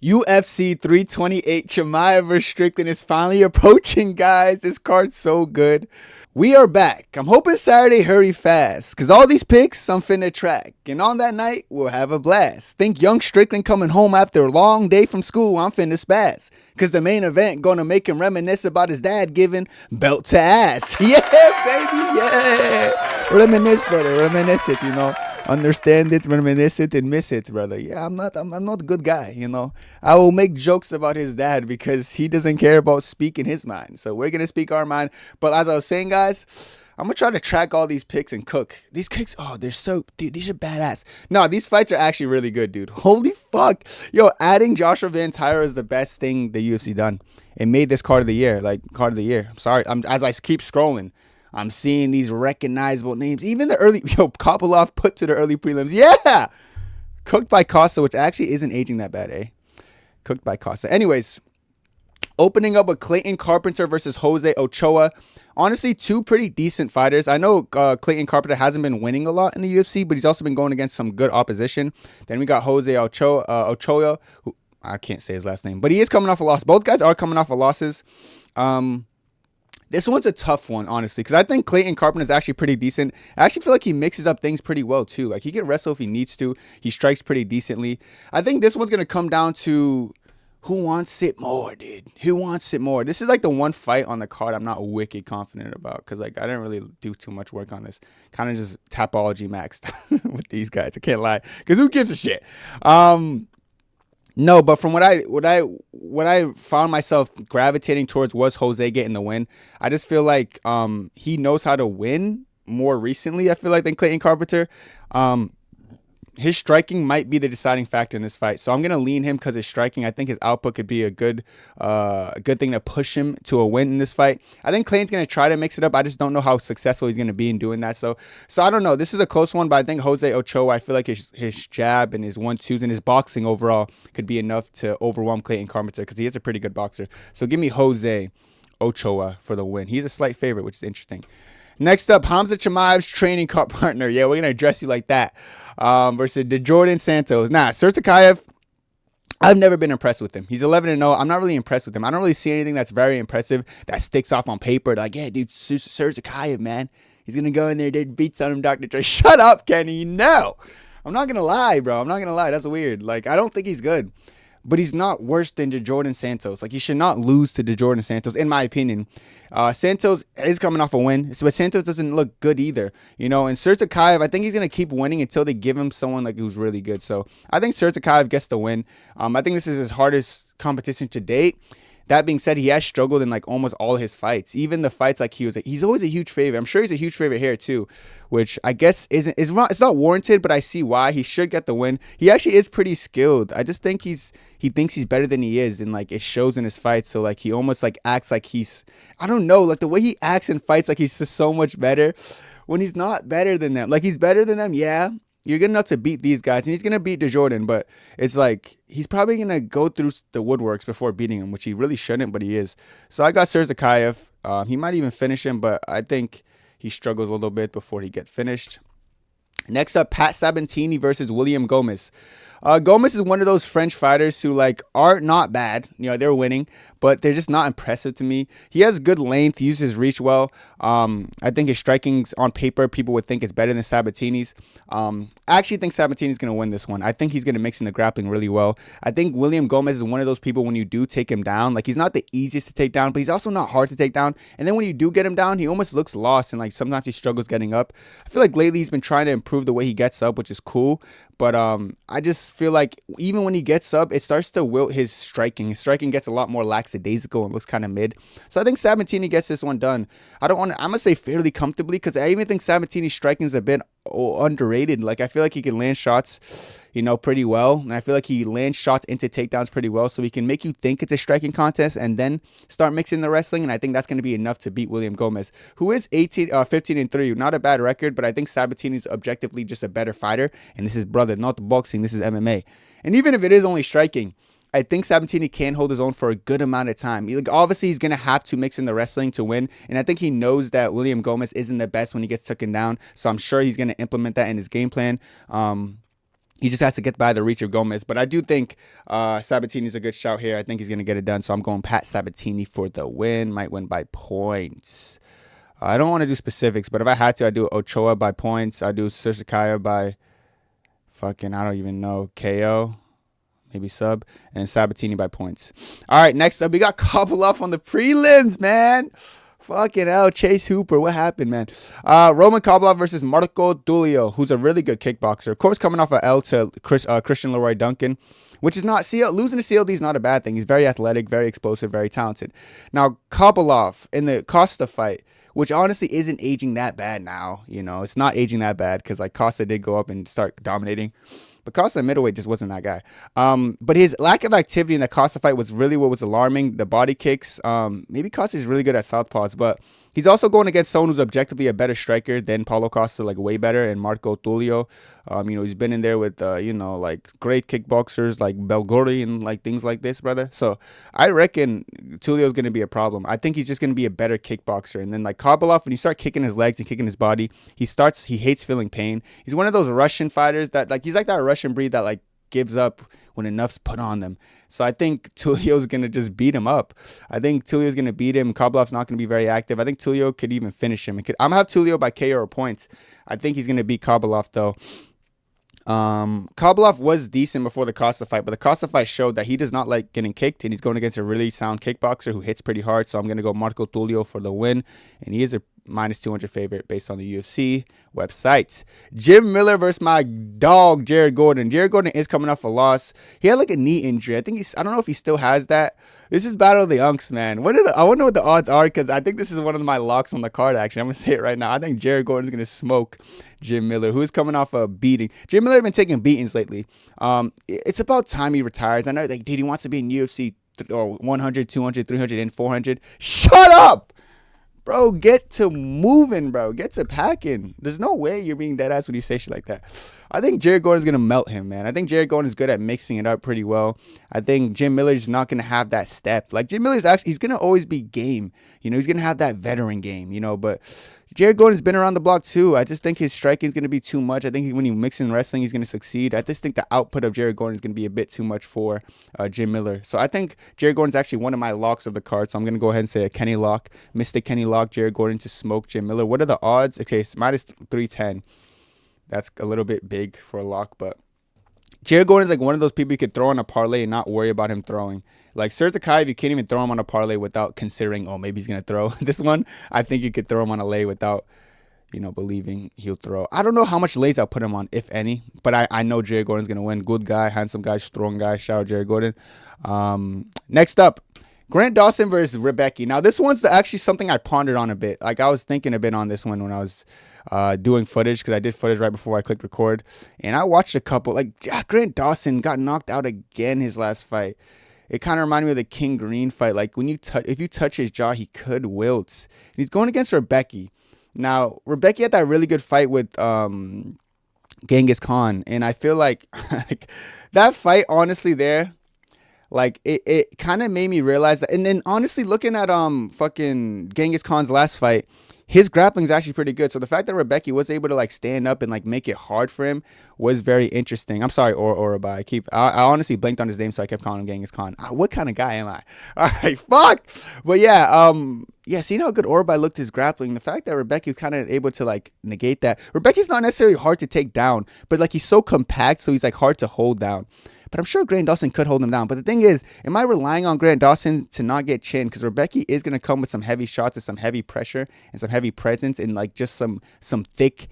UFC 328 Chimaev vs. Strickland is finally approaching, guys. This card's so good. We are back. I'm hoping Saturday hurry fast, because all these picks I'm finna track. And on that night, we'll have a blast. Think young Strickland coming home after a long day from school, I'm finna spaz. Because the main event gonna make him reminisce about his dad giving belt to ass. Yeah, baby, yeah. Reminisce, brother, reminisce it, Understand it, reminisce it, and miss it, brother. Yeah, I'm not a good guy, I will make jokes about his dad because he doesn't care about speaking his mind. So we're gonna speak our mind. But as I was saying, guys, I'm gonna try to track all these picks and cook. These kicks, dude, these are badass. No, these fights are actually really good, dude. Holy fuck. Yo, adding Joshua Van Taira is the best thing the UFC done. It made this card of the year, I'm sorry. As I keep scrolling, I'm seeing these recognizable names. Even the early, Kopylov put to the early prelims. Yeah! Cooked by Acosta, which actually isn't aging that bad, eh? Cooked by Acosta. Anyways, opening up with Clayton Carpenter versus Jose Ochoa. Honestly, two pretty decent fighters. I know Clayton Carpenter hasn't been winning a lot in the UFC, but he's also been going against some good opposition. Then we got Jose Ochoa, who I can't say his last name, but he is coming off a loss. Both guys are coming off of losses. This one's a tough one, honestly, because I think Clayton Carpenter is actually pretty decent. I actually feel like he mixes up things pretty well, too. Like, he can wrestle if he needs to. He strikes pretty decently. I think this one's going to come down to who wants it more, dude. Who wants it more? This is, like, the one fight on the card I'm not wicked confident about because, like, I didn't really do too much work on this. Kind of just Tapology maxed with these guys. I can't lie, because who gives a shit? No, but from what I found myself gravitating towards was Jose getting the win. I just feel like he knows how to win more recently, I feel like, than Clayton Carpenter. His striking might be the deciding factor in this fight. So I'm going to lean him because his striking. I think his output could be a good thing to push him to a win in this fight. I think Clayton's going to try to mix it up. I just don't know how successful he's going to be in doing that. So I don't know. This is a close one, but I think Jose Ochoa, I feel like his jab and his 1-2s and his boxing overall could be enough to overwhelm Clayton Carpenter because he is a pretty good boxer. So give me Jose Ochoa for the win. He's a slight favorite, which is interesting. Next up, Khamzat Chimaev's training partner. Yeah, we're going to address you like that. Versus Jordan Santos. Nah, Susurkaev, I've never been impressed with him. He's 11-0. I'm not really impressed with him. I don't really see anything that's very impressive that sticks off on paper. Like, yeah, dude, Susurkaev, man. He's going to go in there, dude, beats on him, Dr. Dre. Shut up, Kenny. No. I'm not going to lie, bro. I'm not going to lie. That's weird. Like, I don't think he's good. But he's not worse than Jordan Santos. Like, he should not lose to Jordan Santos, in my opinion. Santos is coming off a win, but Santos doesn't look good either. And Susurkaev, I think he's going to keep winning until they give him someone like who's really good. So I think Susurkaev gets the win. I think this is his hardest competition to date. That being said, he has struggled in like almost all his fights. Even the fights like he's always a huge favorite. I'm sure he's a huge favorite here too, which I guess it's not warranted, but I see why. He should get the win. He actually is pretty skilled. I just think he thinks he's better than he is, and like it shows in his fights. So like he almost like acts like I don't know, like the way he acts in fights like he's just so much better when he's not better than them. Like he's better than them, yeah. You're good enough to beat these guys, and he's going to beat Jordan, but it's like he's probably going to go through the woodworks before beating him, which he really shouldn't, but he is. So I got Susurkaev. He might even finish him, but I think he struggles a little bit before he gets finished. Next up, Pat Sabatini versus William Gomis. Gomis is one of those French fighters who like are not bad. They're winning, but they're just not impressive to me. He has good length. He uses his reach well. I think his striking's on paper, people would think it's better than Sabatini's. I actually think Sabatini's going to win this one. I think he's going to mix in the grappling really well. I think William Gomis is one of those people when you do take him down, like he's not the easiest to take down, but he's also not hard to take down. And then when you do get him down, he almost looks lost, and like sometimes he struggles getting up. I feel like lately he's been trying to improve the way he gets up, which is cool. But I just feel like even when he gets up, it starts to wilt his striking. His striking gets a lot more lackadaisical and looks kind of mid. So I think Sabatini gets this one done. I'm going to say fairly comfortably, because I even think Sabatini's striking is a bit underrated. Like, I feel like he can land shots, pretty well. And I feel like he lands shots into takedowns pretty well. So he can make you think it's a striking contest and then start mixing the wrestling. And I think that's going to be enough to beat William Gomis, who is 15-3. Not a bad record, but I think Sabatini's objectively just a better fighter. And this is, brother, not boxing. This is MMA. And even if it is only striking, I think Sabatini can hold his own for a good amount of time. Obviously, he's going to have to mix in the wrestling to win. And I think he knows that William Gomis isn't the best when he gets taken down. So I'm sure he's going to implement that in his game plan. He just has to get by the reach of Gomis. But I do think Sabatini's a good shout here. I think he's going to get it done. So I'm going Pat Sabatini for the win. Might win by points. I don't want to do specifics, but if I had to, I'd do Ochoa by points. I'd do Susurkaev by fucking, I don't even know, KO. Maybe sub. And Sabatini by points. All right, next up, we got Kopylov on the prelims, man. Fucking hell, Chase Hooper. What happened, man? Roman Kopylov versus Marco Tulio, who's a really good kickboxer. Of course, coming off a L to Christian Leroy Duncan, which is not... losing to CLD is not a bad thing. He's very athletic, very explosive, very talented. Now, Kopylov in the Acosta fight, which honestly isn't aging that bad now. You know, it's not aging that bad because, like, Acosta did go up and start dominating. But Costa middleweight just wasn't that guy. But his lack of activity in the Costa fight was really what was alarming. The body kicks. Maybe Costa is really good at southpaws, but he's also going against someone who's objectively a better striker than Paulo Costa, like way better, and Marco Tulio. He's been in there with, like great kickboxers like Belgori and like things like this, brother. So I reckon Tulio's going to be a problem. I think he's just going to be a better kickboxer. And then like Kopylov, when you start kicking his legs and kicking his body, he hates feeling pain. He's one of those Russian fighters that he's like that Russian breed that like gives up when enough's put on them. So I think Tulio's going to just beat him up. I think Tulio's going to beat him. Kopylov's not going to be very active. I think Tulio could even finish him. I'm going to have Tulio by KO or points. I think he's going to beat Kopylov, though. Kopylov was decent before the Costa fight, but the Costa fight showed that he does not like getting kicked, and he's going against a really sound kickboxer who hits pretty hard. So I'm going to go Marco Tulio for the win, and he is a minus 200 favorite based on the UFC website. Jim Miller versus my dog Jared Gordon. Jared Gordon is coming off a loss. He had like a knee injury. I don't know if he still has that. This is Battle of the Unks, man. I wonder what the odds are, because I think this is one of my locks on the card, actually. I'm going to say it right now. I think Jared Gordon's going to smoke Jim Miller, who is coming off a beating. Jim Miller has been taking beatings lately. It's about time he retires. I know, like, dude, he wants to be in UFC 100, 200, 300, and 400. Shut up! Bro, get to moving, bro. Get to packing. There's no way you're being dead ass when you say shit like that. I think Jared Gordon's going to melt him, man. I think Jared Gordon's good at mixing it up pretty well. I think Jim Miller's not going to have that step. Like, Jim Miller's actually, he's going to always be game. He's going to have that veteran game, but Jared Gordon's been around the block too. I just think his striking is going to be too much. I think when you mix in wrestling, he's going to succeed. I just think the output of Jared Gordon is going to be a bit too much for Jim Miller. So I think Jared Gordon's actually one of my locks of the card. So I'm going to go ahead and say a Kenny lock. Mr. Kenny lock, Jared Gordon to smoke Jim Miller. What are the odds? Okay, it's minus 310. That's a little bit big for a lock, but Jared Gordon's like one of those people you could throw on a parlay and not worry about him throwing. Like Susurkaev, you can't even throw him on a parlay without considering, maybe he's going to throw. This one, I think you could throw him on a lay without, believing he'll throw. I don't know how much lays I'll put him on, if any, but I know Jared Gordon's going to win. Good guy, handsome guy, strong guy. Shout out Jared Gordon. Next up, Grant Dawson versus Rebecki. Now, this one's actually something I pondered on a bit. Like, I was thinking a bit on this one when I was doing footage, because I did footage right before I clicked record, and I watched a couple. Like, Grant Dawson got knocked out again his last fight. It kind of reminded me of the King Green fight. Like, if you touch his jaw, he could wilt. And he's going against Rebecki. Now, Rebecki had that really good fight with Genghis Khan, and I feel like that fight, honestly, there, like, it kind of made me realize that. And then, honestly, looking at fucking Genghis Khan's last fight, his grappling is actually pretty good. So the fact that Rebecki was able to like stand up and like make it hard for him was very interesting. I'm sorry, Orabai. I honestly blanked on his name, so I kept calling him Genghis Khan. What kind of guy am I? All right, fuck. But yeah, seeing how good Orabai looked his grappling, the fact that Rebecki was kind of able to like negate that. Rebecki's not necessarily hard to take down, but like he's so compact, so he's like hard to hold down. But I'm sure Grant Dawson could hold him down. But the thing is, am I relying on Grant Dawson to not get chinned? Because Rebecki is going to come with some heavy shots and some heavy pressure and some heavy presence and like just some thick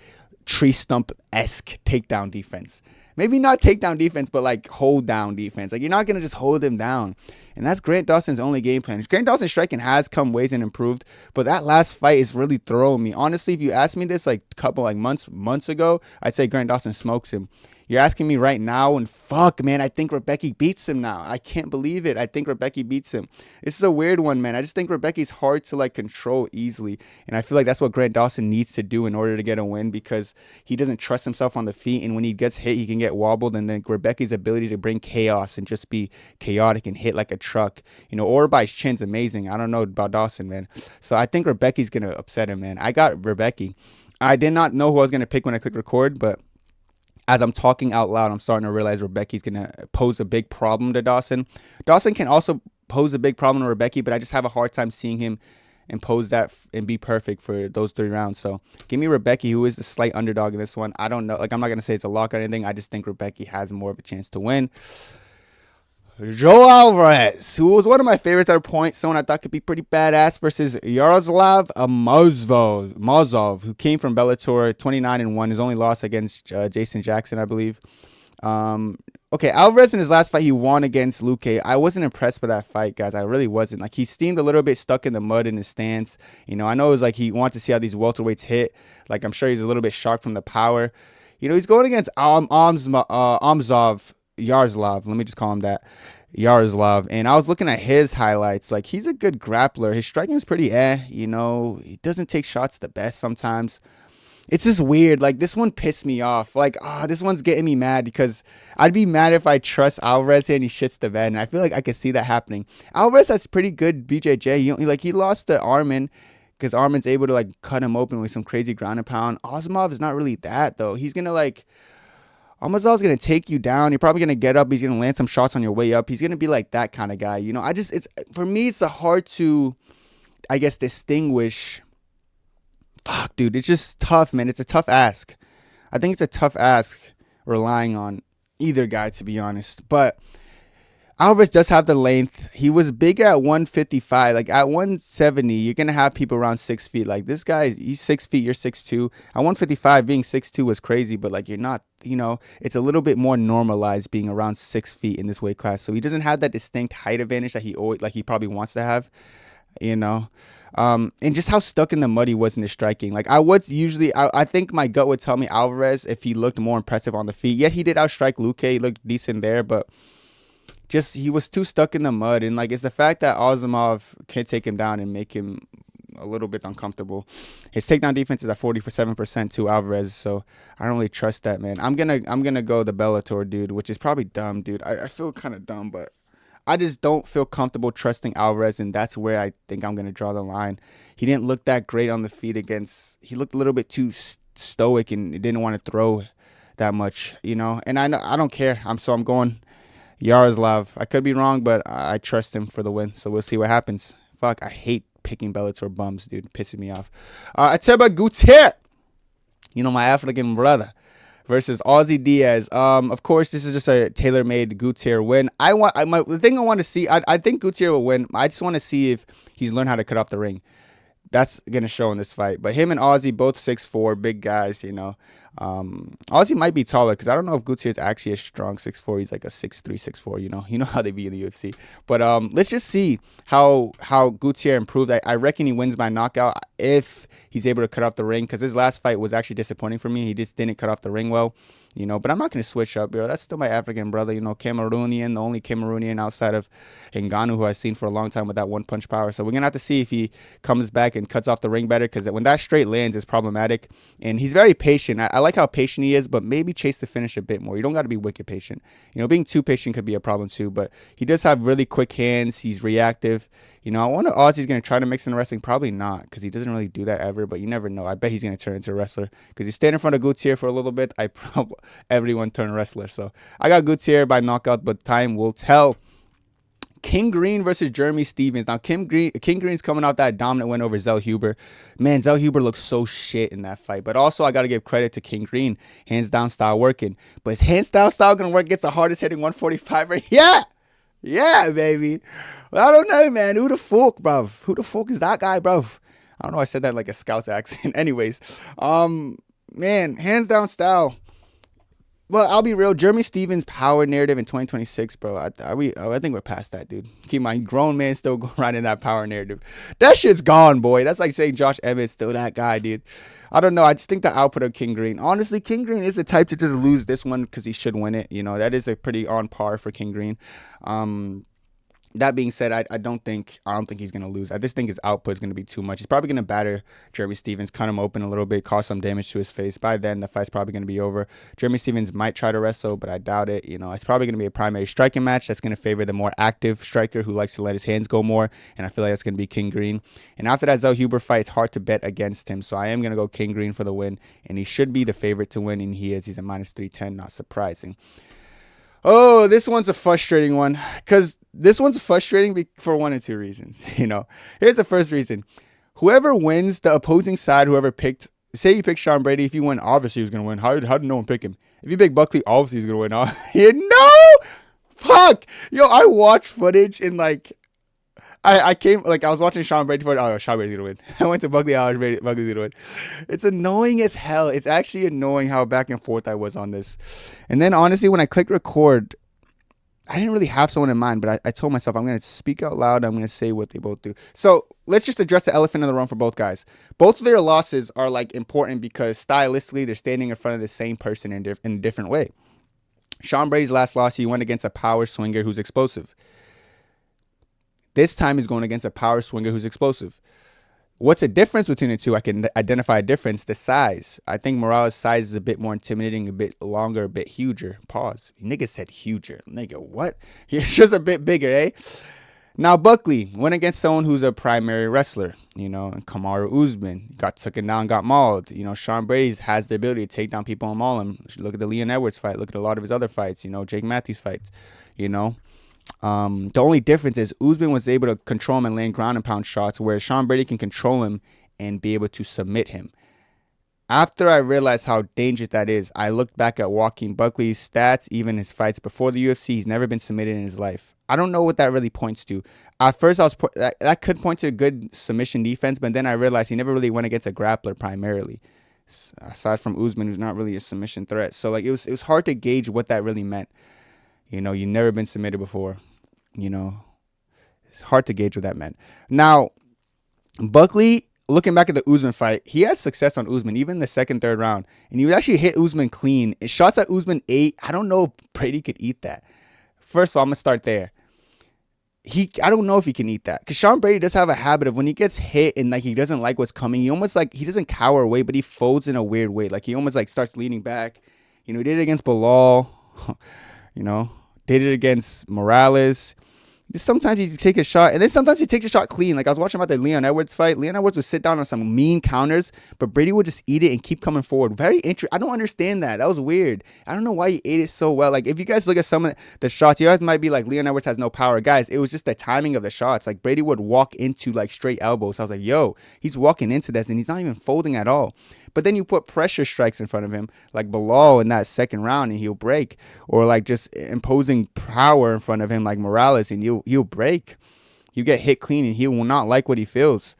tree stump-esque takedown defense. Maybe not takedown defense, but like hold down defense. Like, you're not going to just hold him down. And that's Grant Dawson's only game plan. Grant Dawson's striking has come ways and improved, but that last fight is really throwing me. Honestly, if you asked me this like a couple like months ago, I'd say Grant Dawson smokes him. You're asking me right now, and fuck, man, I think Rebecki beats him now. I can't believe it. I think Rebecki beats him. This is a weird one, man. I just think Rebecki's hard to, like, control easily, and I feel like that's what Grant Dawson needs to do in order to get a win, because he doesn't trust himself on the feet, and when he gets hit, he can get wobbled, and then Rebecki's ability to bring chaos and just be chaotic and hit like a truck. Orabai's chin's amazing. I don't know about Dawson, man. So I think Rebecki's going to upset him, man. I got Rebecki. I did not know who I was going to pick when I clicked record, but as I'm talking out loud, I'm starting to realize Rebecki's going to pose a big problem to Dawson. Dawson can also pose a big problem to Rebecki, but I just have a hard time seeing him impose that and be perfect for those 3 rounds. So give me Rebecki, who is the slight underdog in this one. I don't know. Like, I'm not going to say it's a lock or anything. I just think Rebecki has more of a chance to win. Joe Alvarez, who was one of my favorites at a point, someone I thought could be pretty badass, versus Yaroslav Amosov, who came from Bellator, 29-1. His only loss against Jason Jackson, I believe. Okay, Alvarez in his last fight, he won against Luque. I wasn't impressed by that fight, guys. I really wasn't. Like, he seemed a little bit stuck in the mud in his stance. You know, I know it was like he wanted to see how these welterweights hit. Like, I'm sure he's a little bit shocked from the power. You know, he's going against Amosov. Yaroslav, let me just call him that, Yaroslav. And I was looking at his highlights. Like, he's a good grappler. His striking is pretty you know. He doesn't take shots the best sometimes. It's just weird. Like, this one pissed me off. Like, this one's getting me mad, because I'd be mad if I trust Alvarez here and he shits the bed. And I feel like I could see that happening. Alvarez has pretty good BJJ. He lost to Arman, because Arman's able to, like, cut him open with some crazy ground and pound. Osmov is not really that, though. He's going to, like, Amazov's going to take you down. You're probably going to get up. He's going to land some shots on your way up. He's going to be like that kind of guy. You know, for me, it's hard to, I guess, distinguish. Fuck, dude. It's just tough, man. It's a tough ask. I think it's a tough ask relying on either guy, to be honest. But Alvarez does have the length. He was bigger at 155. Like, at 170, you're going to have people around 6 feet. Like, this guy, he's 6 feet, you're 6'2". At 155, being 6'2" was crazy, but, like, you're not, you know, it's a little bit more normalized being around 6 feet in this weight class. So he doesn't have that distinct height advantage that he probably wants to have, you know. And just how stuck in the mud he was in his striking. Like, I think my gut would tell me Alvarez if he looked more impressive on the feet. Yeah, he did outstrike Luque. He looked decent there, but just he was too stuck in the mud. And, like, it's the fact that Osmov can't take him down and make him a little bit uncomfortable. His takedown defense is at 47% to Alvarez, so I don't really trust that, man. I'm gonna go the Bellator dude, which is probably dumb, dude. I feel kind of dumb, but I just don't feel comfortable trusting Alvarez, and that's where I think I'm gonna draw the line. He didn't look that great on the feet he looked a little bit too stoic and didn't want to throw that much, you know. And I don't care. I'm going Yaroslav. I could be wrong, but I trust him for the win. So we'll see what happens. Fuck, I hate picking Bellator bums, dude. It pisses me off. Ateba Gautier, you know, my African brother, versus Aussie Diaz. Of course, this is just a tailor-made Gautier win. The thing I want to see, I think Gautier will win. I just want to see if he's learned how to cut off the ring. That's going to show in this fight. But him and Aussie, both 6'4", big guys, you know. Aussie might be taller, because I don't know if Gautier's actually a strong 6'4". He's like a 6'3", 6'4", you know. You know how they be in the UFC. But let's just see how Gautier improved. I reckon he wins by knockout if he's able to cut off the ring, because his last fight was actually disappointing for me. He just didn't cut off the ring well, you know. But I'm not going to switch up, bro. That's still my African brother, you know, Cameroonian, the only Cameroonian outside of Ngannou who I've seen for a long time with that one-punch power. So we're going to have to see if he comes back and cuts off the ring better, because when that straight lands, it's problematic. And he's very patient. I like how patient he is, but maybe chase the finish a bit more. You don't got to be wicked patient. You know, being too patient could be a problem too, but he does have really quick hands. He's reactive. You know, I wonder if Aussie's going to try to mix in wrestling. Probably not, because he doesn't really do that ever, but you never know. I bet he's going to turn into a wrestler, because you stand in front of Gautier for a little bit. Everyone turn wrestler. So I got Gautier by knockout, but time will tell. King Green versus Jeremy Stephens. Now, King Green's coming off that dominant win over Zell Huber. Man, Zell Huber looks so shit in that fight. But also, I got to give credit to King Green. Hands down style working. But is hands down style going to work against the hardest hitting 145er? Yeah! Yeah, baby. Well, I don't know, man. Who the fuck, bro? Who the fuck is that guy, bro? I don't know. I said that like a Scout's accent. Anyways, man, hands down style. Well, I'll be real. Jeremy Stephens' power narrative in 2026, bro. I think we're past that, dude. Keep in mind, grown man still going around in that power narrative. That shit's gone, boy. That's like saying Josh Emmett still that guy, dude. I don't know. I just think the output of King Green. Honestly, King Green is the type to just lose this one because he should win it. You know, that is a pretty on par for King Green. That being said, I don't think he's gonna lose. I just think his output is gonna be too much. He's probably gonna batter Jeremy Stevens, cut him open a little bit, cause some damage to his face. By then, the fight's probably gonna be over. Jeremy Stevens might try to wrestle, but I doubt it. It's probably gonna be a primary striking match that's gonna favor the more active striker who likes to let his hands go more, and I feel like that's gonna be King Green. And after that Zellhuber fight, it's hard to bet against him, so I am gonna go King Green for the win, and he should be the favorite to win, and he is. He's a -310, not surprising. Oh, this one's a frustrating one because this one's frustrating for one of two reasons. Here's the first reason. Whoever wins, the opposing side, whoever picked, say you pick Sean Brady, if you win, obviously he's going to win. How did no one pick him? If you pick Buckley, obviously he's going to win. No! Fuck! Yo, I watched footage and I came, I was watching Sean Brady for, oh, Sean Brady's going to win. I went to Buckley, Buckley's going to win. It's annoying as hell. It's actually annoying how back and forth I was on this. And then, honestly, when I clicked record, I didn't really have someone in mind, but I told myself I'm going to speak out loud. I'm going to say what they both do. So, let's just address the elephant in the room for both guys. Both of their losses are, important because stylistically, they're standing in front of the same person in a different way. Sean Brady's last loss, he went against a power swinger who's explosive. This time he's going against a power swinger who's explosive. What's the difference between the two? I can identify a difference. The size. I think Morales' size is a bit more intimidating, a bit longer, a bit huger. Pause. Nigga said huger. Nigga, what? He's just a bit bigger, eh? Now, Buckley went against someone who's a primary wrestler. And Kamaru Usman got taken down, got mauled. Sean Brady has the ability to take down people and maul them. Look at the Leon Edwards fight. Look at a lot of his other fights. Jake Matthews fights. The only difference is Usman was able to control him and land ground and pound shots, whereas Sean Brady can control him and be able to submit him. After I realized how dangerous that is, I looked back at Joaquin Buckley's stats, even his fights before the UFC. He's never been submitted in his life. I don't know what that really points to. At first, that could point to a good submission defense, but then I realized he never really went against a grappler primarily, aside from Usman, who's not really a submission threat. So it was hard to gauge what that really meant. You've never been submitted before. It's hard to gauge what that meant. Now, Buckley, looking back at the Usman fight, he had success on Usman, even the second, third round. And he would actually hit Usman clean. Shots that Usman ate, I don't know if Brady could eat that. First of all, I'm going to start there. I don't know if he can eat that. Because Sean Brady does have a habit of when he gets hit and he doesn't like what's coming, he almost he doesn't cower away, but he folds in a weird way. He almost starts leaning back. He did it against Bilal. Did it against Morales. Sometimes he take a shot, and then sometimes he takes a shot clean. I was watching about the Leon Edwards fight. Leon Edwards would sit down on some mean counters, but Brady would just eat it and keep coming forward. Very interesting. I don't understand that. That was weird. I don't know why he ate it so well. If you guys look at some of the shots, you guys might be like, Leon Edwards has no power. Guys, it was just the timing of the shots. Brady would walk into straight elbows. I was like, yo, he's walking into this, and he's not even folding at all. But then you put pressure strikes in front of him, like Bilal in that second round, and he'll break. Or just imposing power in front of him, like Morales, and he'll break. You get hit clean, and he will not like what he feels.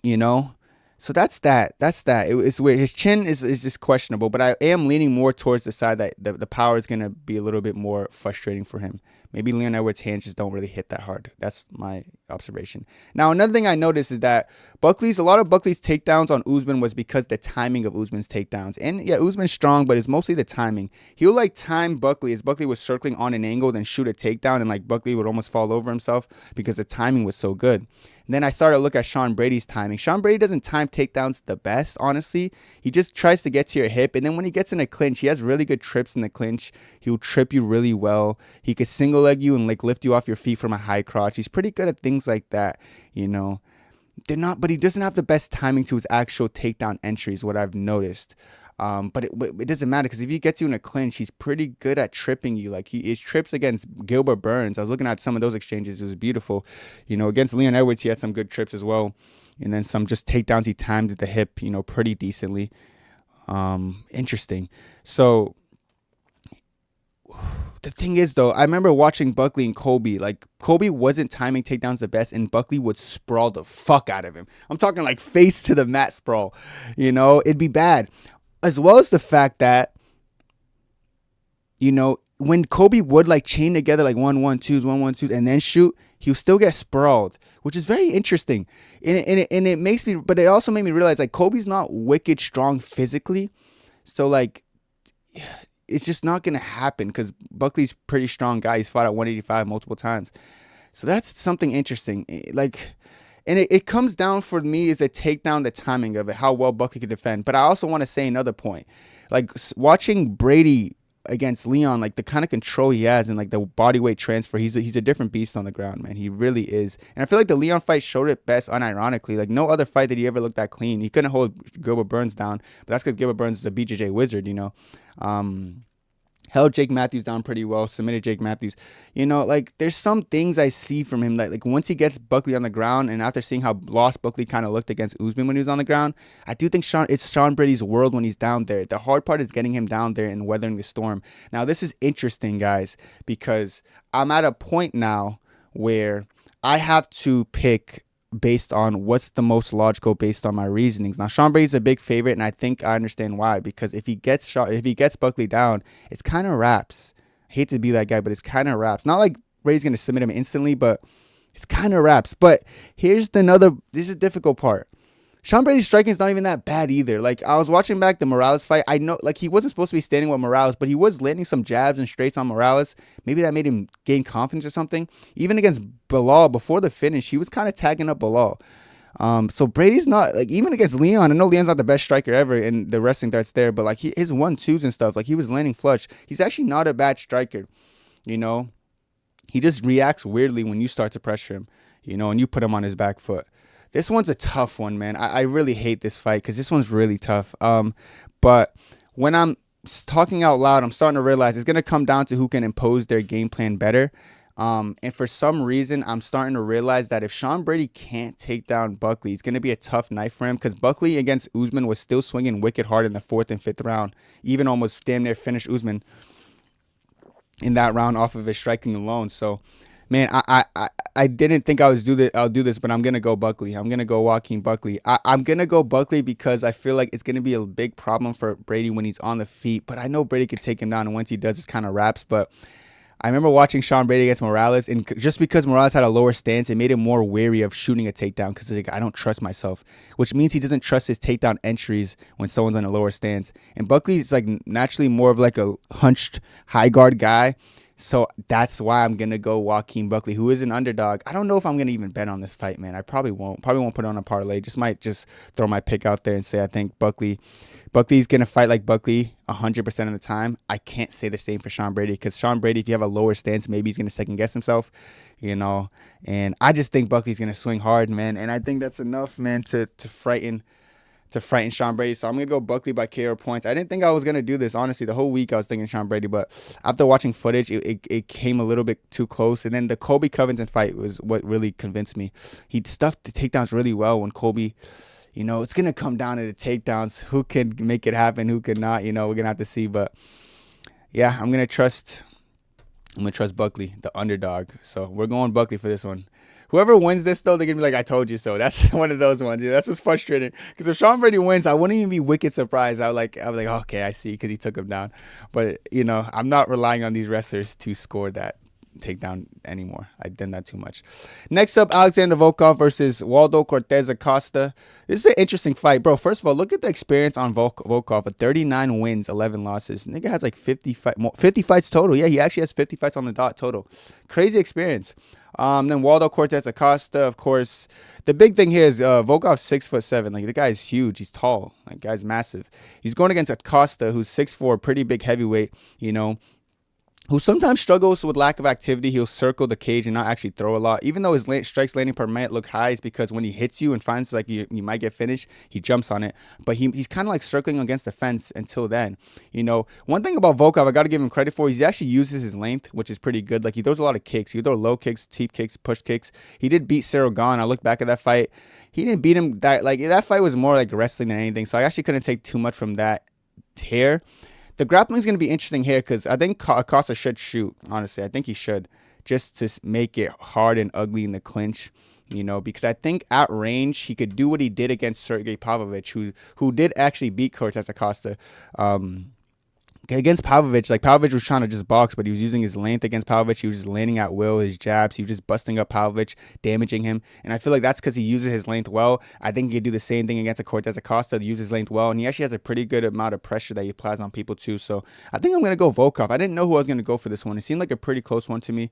So that's that. It's weird. His chin is just questionable, but I am leaning more towards the side that the power is going to be a little bit more frustrating for him. Maybe Leon Edwards' hands just don't really hit that hard. That's my observation. Now, another thing I noticed is that a lot of Buckley's takedowns on Usman was because the timing of Usman's takedowns. And yeah, Usman's strong, but it's mostly the timing. He'll time Buckley as Buckley was circling on an angle, then shoot a takedown, and Buckley would almost fall over himself because the timing was so good. And then I started to look at Sean Brady's timing. Sean Brady doesn't time takedowns the best, honestly. He just tries to get to your hip. And then when he gets in a clinch, he has really good trips in the clinch. He'll trip you really well. He could single leg you and lift you off your feet from a high crotch. He's pretty good at things like that, but he doesn't have the best timing to his actual takedown entries, what I've noticed. But it doesn't matter because if he gets you in a clinch, he's pretty good at tripping you. His trips against Gilbert Burns, I was looking at some of those exchanges. It was beautiful. Against Leon Edwards, he had some good trips as well. And then some just takedowns he timed at the hip, pretty decently. Interesting. So the thing is, though, I remember watching Buckley and Colby. Colby wasn't timing takedowns the best, and Buckley would sprawl the fuck out of him. I'm talking face to the mat sprawl. It'd be bad. As well as the fact that, when Kobe would chain together 1-1-2s, 1-1-2s, and then shoot, he'll still get sprawled, which is very interesting. And it makes me, but it also made me realize Kobe's not wicked strong physically. So it's just not going to happen because Buckley's a pretty strong guy. He's fought at 185 multiple times. So that's something interesting. Like, and it comes down for me is the takedown, the timing of it, how well Buckley could defend. But I also want to say another point. Like watching Brady against Leon, like the kind of control he has and like the body weight transfer, he's a different beast on the ground, man. He really is. And I feel like the Leon fight showed it best, unironically. Like no other fight did he ever look that clean. He couldn't hold Gilbert Burns down, but that's because Gilbert Burns is a BJJ wizard, you know. Held Jake Matthews down pretty well, submitted Jake Matthews. You know, like there's some things I see from him that like once he gets Buckley on the ground, and after seeing how lost Buckley kind of looked against Usman when he was on the ground, I do think it's Sean Brady's world when he's down there. The hard part is getting him down there and weathering the storm. Now this is interesting, guys, because I'm at a point now where I have to pick based on what's the most logical based on my reasonings. Now Sean Brady's a big favorite, and I think I understand why, because if he gets Buckley down, it's kind of wraps. I hate to be that guy, but it's kind of wraps. Not like Brady's going to submit him instantly, but it's kind of wraps. But this is a difficult part. Sean Brady's striking is not even that bad either. Like, I was watching back the Morales fight. I know, like, he wasn't supposed to be standing with Morales, but he was landing some jabs and straights on Morales. Maybe that made him gain confidence or something. Even against Bilal, before the finish, he was kind of tagging up Bilal. So Brady's not, like, even against Leon, I know Leon's not the best striker ever in the wrestling that's there, but, like, his 1-2s and stuff, like, he was landing flush. He's actually not a bad striker, you know? He just reacts weirdly when you start to pressure him, you know, and you put him on his back foot. This one's a tough one, man. I really hate this fight because this one's really tough. But when I'm talking out loud, I'm starting to realize it's going to come down to who can impose their game plan better. And for some reason, I'm starting to realize that if Sean Brady can't take down Buckley, it's going to be a tough night for him, because Buckley against Usman was still swinging wicked hard in the 4th and 5th round, even almost damn near finished Usman in that round off of his striking alone. So, man, I didn't think I'll do this, but I'm going to go Buckley. I'm going to go Joaquin Buckley. I'm going to go Buckley because I feel like it's going to be a big problem for Brady when he's on the feet. But I know Brady could take him down, and once he does, it's kind of wraps. But I remember watching Sean Brady against Morales, and just because Morales had a lower stance, it made him more wary of shooting a takedown because like, I don't trust myself, which means he doesn't trust his takedown entries when someone's on a lower stance. And Buckley's like naturally more of like a hunched high guard guy. So that's why I'm going to go Joaquin Buckley, who is an underdog. I don't know if I'm going to even bet on this fight, man. I probably won't. Probably won't put on a parlay. Might throw my pick out there and say I think Buckley's going to fight like Buckley 100% of the time. I can't say the same for Sean Brady, because Sean Brady, if you have a lower stance, maybe he's going to second guess himself, you know. And I just think Buckley's going to swing hard, man. And I think that's enough, man, to frighten Sean Brady. So I'm going to go Buckley by KO points. I didn't think I was going to do this, honestly. The whole week I was thinking Sean Brady, but after watching footage, it came a little bit too close. And then the Colby Covington fight was what really convinced me. He stuffed the takedowns really well when Colby, you know, it's going to come down to the takedowns. Who can make it happen, who could not, you know, we're going to have to see. But, yeah, I'm going to trust Buckley, the underdog. So we're going Buckley for this one. Whoever wins this, though, they're going to be like, I told you so. That's one of those ones. Yeah, that's what's frustrating. Because if Sean Brady wins, I wouldn't even be wicked surprised. I was like, okay, I see, because he took him down. But, you know, I'm not relying on these wrestlers to score that takedown anymore. I've done that too much. Next up, Alexander Volkov versus Waldo Cortes Acosta. This is an interesting fight, bro. First of all, look at the experience on Volkov. 39 wins, 11 losses. Nigga has like 50 fights total. Yeah, he actually has 50 fights on the dot total. Crazy experience. Then Waldo Cortes Acosta, of course. The big thing here is Volkov's 6'7". Like, the guy is huge. He's tall. Like, guy's massive. He's going against Acosta, who's 6'4", pretty big heavyweight, you know, who sometimes struggles with lack of activity. He'll circle the cage and not actually throw a lot. Even though his strikes landing per minute look high, it's because when he hits you and finds like you might get finished, he jumps on it. But he's kind of like circling against the fence until then. You know, one thing about Volkov I got to give him credit for, he actually uses his length, which is pretty good. Like, he throws a lot of kicks. He throw low kicks, teep kicks, push kicks. He did beat Cyril Gahn. I look back at that fight. He didn't beat him. That fight was more like wrestling than anything. So I actually couldn't take too much from that here. The grappling is going to be interesting here because I think Acosta should shoot, honestly. I think he should, just to make it hard and ugly in the clinch, you know, because I think at range he could do what he did against Sergey Pavlovich, who did actually beat Cortes Acosta. against Pavlovich, like Pavlovich was trying to just box, but he was using his length against Pavlovich. He was just landing at will, his jabs. He was just busting up Pavlovich, damaging him. And I feel like that's because he uses his length well. I think he could do the same thing against a Cortes Acosta, to use his length well. And he actually has a pretty good amount of pressure that he applies on people too. So I think I'm going to go Volkov. I didn't know who I was going to go for this one. It seemed like a pretty close one to me,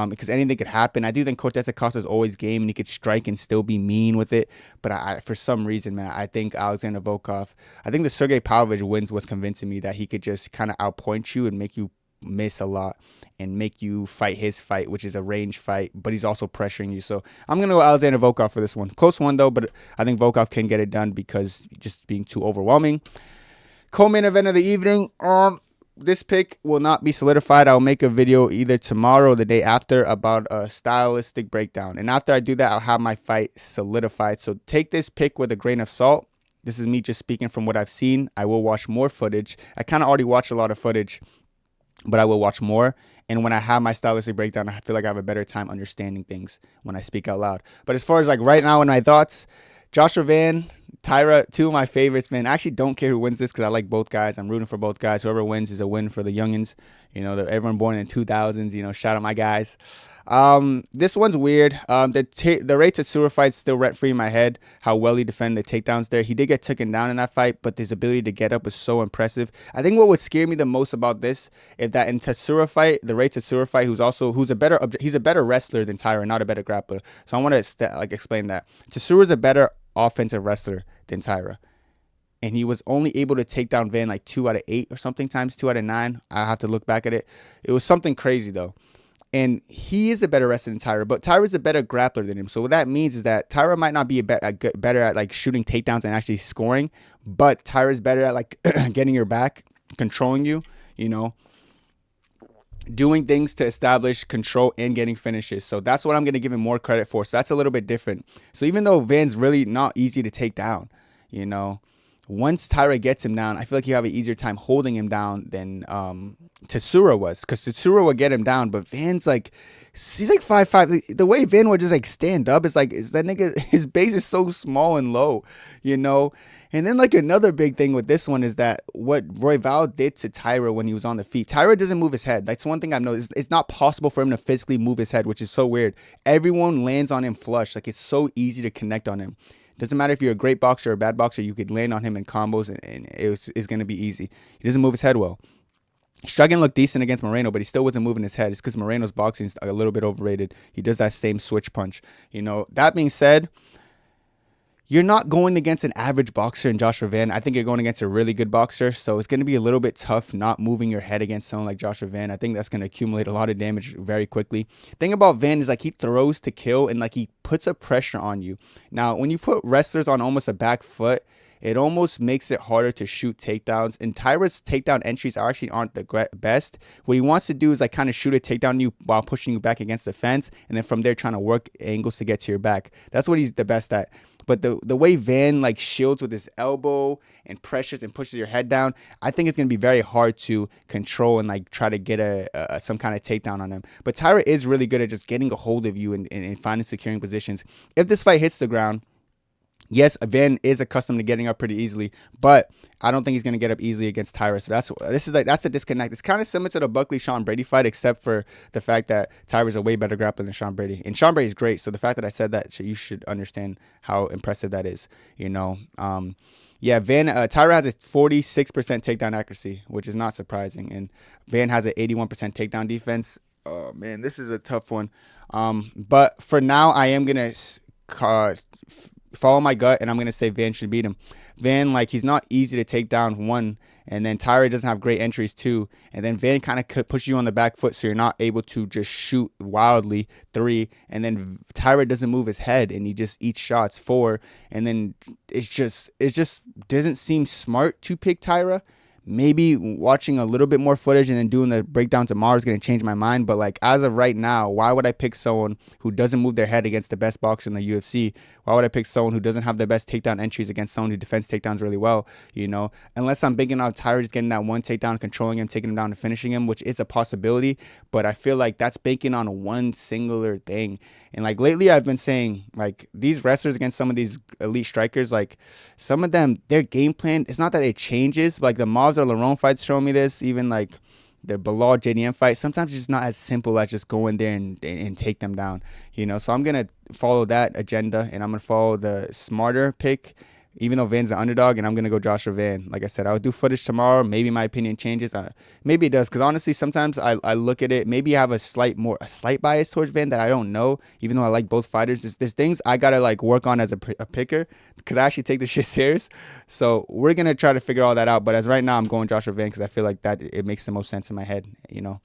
because anything could happen. I do think Cortes Acosta is always game, and he could strike and still be mean with it. But for some reason, man, I think Alexander Volkov, I think the Sergey Pavlovich wins was convincing me that he could just kind of outpoint you and make you miss a lot and make you fight his fight, which is a range fight, but he's also pressuring you. So I'm going to go Alexander Volkov for this one. Close one, though, but I think Volkov can get it done because just being too overwhelming. Co-main event of the evening. This pick will not be solidified. I'll make a video either tomorrow or the day after about a stylistic breakdown. And after I do that, I'll have my fight solidified. So take this pick with a grain of salt. This is me just speaking from what I've seen. I will watch more footage. I kind of already watched a lot of footage, but I will watch more. And when I have my stylistic breakdown, I feel like I have a better time understanding things when I speak out loud. But as far as like right now in my thoughts, Joshua Van, Taira, two of my favorites, man. I actually don't care who wins this because I like both guys. I'm rooting for both guys. Whoever wins is a win for the youngins. You know, everyone born in the 2000s, you know, shout out my guys. This one's weird. The Ray Tatsura fight's still rent-free in my head, how well he defended the takedowns there. He did get taken down in that fight, but his ability to get up was so impressive. I think what would scare me the most about this is that in Tatsura fight, the Ray Tatsura fight, he's a better wrestler than Taira, not a better grappler. So I want to explain that. Tatsura's a better offensive wrestler than Taira. And he was only able to take down Van like 2 out of 8 or something times 2 out of 9. I have to look back at it. It was something crazy though. And he is a better wrestler than Taira, but Taira's a better grappler than him. So what that means is that Taira might not be better at like shooting takedowns and actually scoring, but Taira's better at like getting your back, controlling you, you know, doing things to establish control and getting finishes. So that's what I'm going to give him more credit for. So that's a little bit different. So even though Van's really not easy to take down, you know, once Taira gets him down, I feel like you have an easier time holding him down than Tatsura was. Because Tatsura would get him down, but Van's like, he's like 5'5". The way Van would just like stand up, is like, that nigga, his base is so small and low, you know. And then like another big thing with this one is that what Royval did to Taira when he was on the feet. Taira doesn't move his head. That's one thing I've noticed. It's not possible for him to physically move his head, which is so weird. Everyone lands on him flush. Like it's so easy to connect on him. Doesn't matter if you're a great boxer or a bad boxer, you could land on him in combos and it's going to be easy. He doesn't move his head well. Strickland looked decent against Moreno, but he still wasn't moving his head. It's because Moreno's boxing is a little bit overrated. He does that same switch punch. You know, that being said, you're not going against an average boxer in Joshua Van. I think you're going against a really good boxer. So it's going to be a little bit tough not moving your head against someone like Joshua Van. I think that's going to accumulate a lot of damage very quickly. The thing about Van is like he throws to kill and like he puts a pressure on you. Now, when you put wrestlers on almost a back foot, it almost makes it harder to shoot takedowns. And Taira's takedown entries actually aren't the best. What he wants to do is like kind of shoot a takedown on you while pushing you back against the fence. And then from there trying to work angles to get to your back. That's what he's the best at. But the way Van like shields with his elbow and pressures and pushes your head down, I think it's going to be very hard to control and like try to get some kind of takedown on him. But Taira is really good at just getting a hold of you and finding securing positions. If this fight hits the ground, yes, Van is accustomed to getting up pretty easily, but I don't think he's going to get up easily against Taira. So that's the disconnect. It's kind of similar to the Buckley Sean Brady fight, except for the fact that Taira's a way better grappler than Sean Brady. And Sean Brady's great. So the fact that I said that, you should understand how impressive that is, you know. Yeah, Taira has a 46% takedown accuracy, which is not surprising. And Van has an 81% takedown defense. Oh, man, this is a tough one. But for now, I am going to follow my gut, and I'm going to say Van should beat him. Van, like, he's not easy to take down, 1, and then Taira doesn't have great entries, 2, and then Van kind of pushes you on the back foot so you're not able to just shoot wildly, 3, and then Taira doesn't move his head and he just eats shots, 4, and then it just doesn't seem smart to pick Taira. Maybe watching a little bit more footage and then doing the breakdown tomorrow is going to change my mind. But like as of right now, why would I pick someone who doesn't move their head against the best boxer in the UFC? Why would I pick someone who doesn't have the best takedown entries against someone who defends takedowns really well? You know, unless I'm banking on Taira just getting that one takedown, controlling him, taking him down and finishing him, which is a possibility. But I feel like that's banking on one singular thing. And like lately I've been saying like these wrestlers against some of these elite strikers, like some of them, their game plan, it's not that it changes. But like the mobs Hamza Lerone fights show me this. Even like the Bilal JDM fight, sometimes it's just not as simple as just go in there and take them down, you know. So I'm gonna follow that agenda, and I'm gonna follow the smarter pick, even though Van's the underdog, and I'm going to go Joshua Van. Like I said, I'll do footage tomorrow. Maybe my opinion changes. Maybe it does, because honestly, sometimes I look at it. Maybe I have a slight bias towards Van that I don't know, even though I like both fighters. There's things I got to like work on as a picker, because I actually take this shit serious. So we're going to try to figure all that out. But as right now, I'm going Joshua Van because I feel like that it makes the most sense in my head, you know.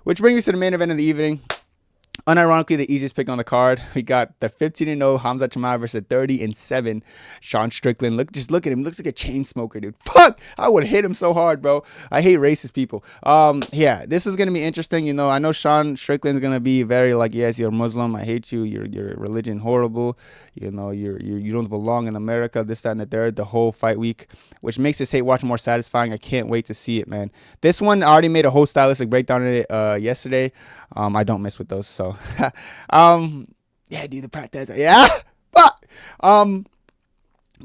Which brings us to the main event of the evening. Unironically, the easiest pick on the card. We got the 15-0 Khamzat Chimaev versus 30-7 Sean Strickland. Just look at him. He looks like a chain smoker, dude. Fuck! I would hit him so hard, bro. I hate racist people. Yeah, this is gonna be interesting. You know, I know Sean Strickland's gonna be very like, yes, you're Muslim. I hate you. Your religion horrible. You know, you don't belong in America. This, that, and the third. The whole fight week, which makes this hate watch more satisfying. I can't wait to see it, man. This one, I already made a whole stylistic breakdown of it yesterday. I don't mess with those, so yeah, dude, the practice, yeah, but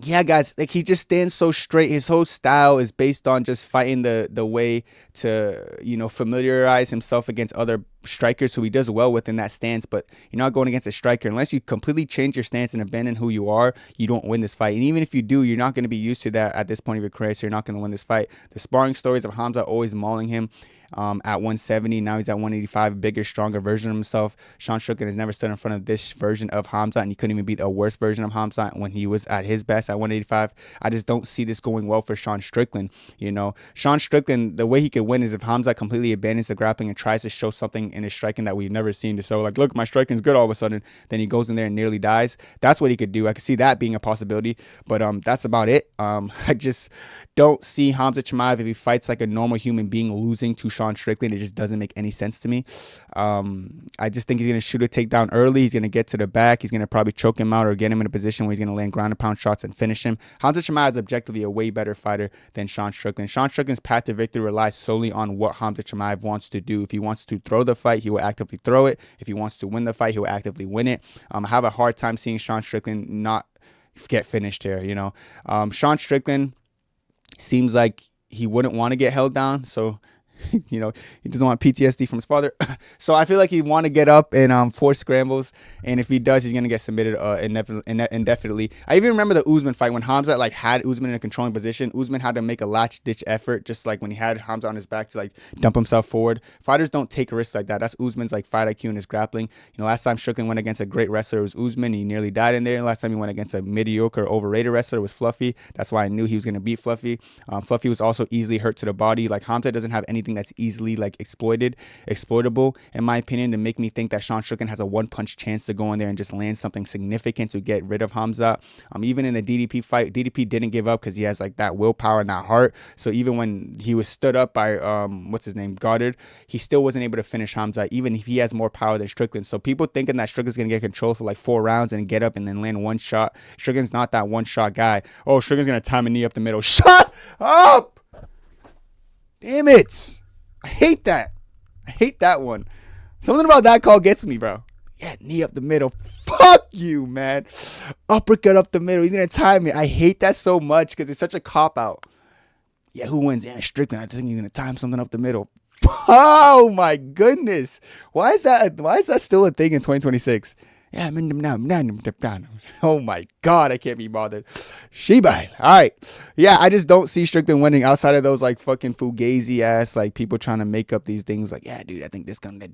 yeah, guys, like he just stands so straight. His whole style is based on just fighting the way to, you know, familiarize himself against other strikers who he does well with in that stance. But you're not going against a striker unless you completely change your stance and abandon who you are. You don't win this fight, and even if you do, you're not going to be used to that at this point of your career. So you're not going to win this fight. The sparring stories of Khamzat always mauling him. At 170, now he's at 185, bigger, stronger version of himself. Sean Strickland has never stood in front of this version of Khamzat, and he couldn't even beat a worse version of Khamzat when he was at his best at 185. I just don't see this going well for Sean Strickland. You know, Sean Strickland, the way he could win is if Khamzat completely abandons the grappling and tries to show something in his striking that we've never seen. To show like, look, my striking's good all of a sudden. Then he goes in there and nearly dies. That's what he could do. I could see that being a possibility, but that's about it. I just don't see Khamzat Chimaev, if he fights like a normal human being, losing to Sean Strickland. It just doesn't make any sense to me. I just think he's going to shoot a takedown early. He's going to get to the back. He's going to probably choke him out or get him in a position where he's going to land ground and pound shots and finish him. Khamzat Chimaev is objectively a way better fighter than Sean Strickland. Sean Strickland's path to victory relies solely on what Khamzat Chimaev wants to do. If he wants to throw the fight, he will actively throw it. If he wants to win the fight, he will actively win it. I have a hard time seeing Sean Strickland not get finished here, you know. Sean Strickland seems like he wouldn't want to get held down, so you know, he doesn't want PTSD from his father. So I feel like he'd want to get up and force scrambles, and if he does, he's gonna get submitted indefinitely. I even remember the Usman fight when Khamzat like had Usman in a controlling position. Usman had to make a latch ditch effort, just like when he had Khamzat on his back, to like dump himself forward. Fighters don't take risks like that. That's Usman's like fight IQ and his grappling. You know, last time Strickland went against a great wrestler, it was Usman. He nearly died in there. Last time he went against a mediocre, overrated wrestler, was Fluffy. That's why I knew he was gonna beat Fluffy. Fluffy was also easily hurt to the body. Like Khamzat doesn't have anything that's easily like exploitable, in my opinion, to make me think that Sean Strickland has a one-punch chance to go in there and just land something significant to get rid of Khamzat. Even in the DDP fight, DDP didn't give up because he has like that willpower and that heart. So even when he was stood up by what's his name, Gautier, he still wasn't able to finish Khamzat, even if he has more power than Strickland. So people thinking that Strickland's gonna get control for like 4 rounds and get up and then land one shot. Strickland's not that one-shot guy. Oh, Strickland's gonna time a knee up the middle. Shut up! Damn it! I hate that. I hate that one. Something about that call gets me, bro. Yeah, knee up the middle. Fuck you, man. Uppercut up the middle. He's going to time me. I hate that so much because it's such a cop-out. Yeah, who wins? Yeah, Strickland. I think he's going to time something up the middle. Oh, my goodness. Why is that still a thing in 2026? Yeah, I'm in them now. Oh my God, I can't be bothered. Shibai. All right. Yeah, I just don't see Strickland winning outside of those like fucking fugazi ass like people trying to make up these things like, yeah, dude, I think this gonna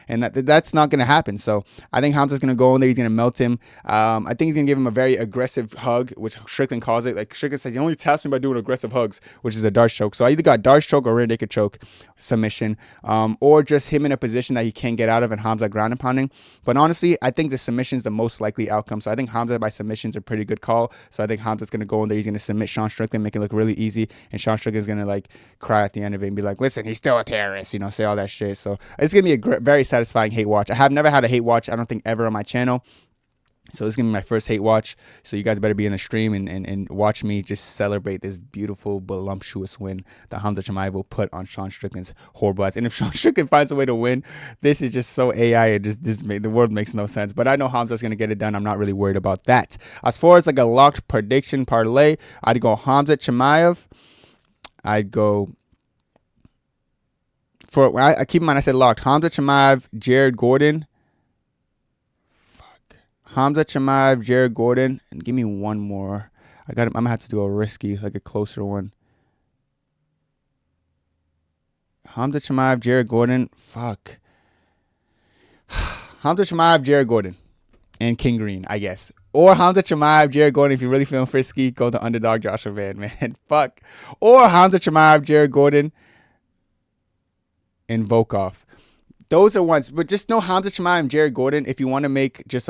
and that's not gonna happen. So I think Khamzat's gonna go in there. He's gonna melt him. I think he's gonna give him a very aggressive hug, which Strickland calls it. Like Strickland says, he only taps me by doing aggressive hugs, which is a Darce choke. So I either got Darce choke or rear naked choke submission, or just him in a position that he can't get out of and Khamzat ground and pounding. But honestly, I think the submission's the most likely outcome. So I think Khamzat by submission's a pretty good call. So I think Khamzat's going to go in there. He's going to submit Sean Strickland, make it look really easy. And Sean Strickland's going to like cry at the end of it and be like, listen, he's still a terrorist, you know, say all that shit. So it's going to be a very satisfying hate watch. I have never had a hate watch, I don't think, ever on my channel. So this is going to be my first hate watch. So you guys better be in the stream and watch me just celebrate this beautiful, voluptuous win that Khamzat Chimaev will put on Sean Strickland's horrible ass. And if Sean Strickland finds a way to win, this is just so AI. And the world makes no sense. But I know Khamzat's going to get it done. I'm not really worried about that. As far as like a locked prediction parlay, I'd go Khamzat Chimaev. I'd go for. I keep in mind I said locked. Khamzat Chimaev, Jared Gordon. Khamzat Chimaev, Jared Gordon, and give me one more. I'm gonna have to do a risky, like a closer one. Khamzat Chimaev, Jared Gordon. Fuck. Khamzat Chimaev, Jared Gordon, and King Green, I guess. Or Khamzat Chimaev, Jared Gordon. If you're really feeling frisky, go to underdog Joshua Van, man. Fuck. Or Khamzat Chimaev, Jared Gordon, and Volkov. Those are ones, but just know Khamzat Chimaev and Jared Gordon. If you want to make just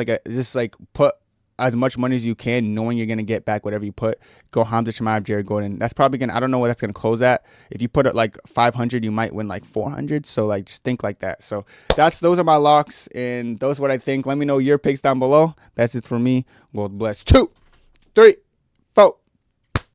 put as much money as you can, knowing you're gonna get back whatever you put, go Khamzat Chimaev, Jared Gordon. That's probably gonna. I don't know what that's gonna close at. If you put it like 500, you might win like 400. So like just think like that. So those are my locks, and those are what I think. Let me know your picks down below. That's it for me. God bless. 2, 3.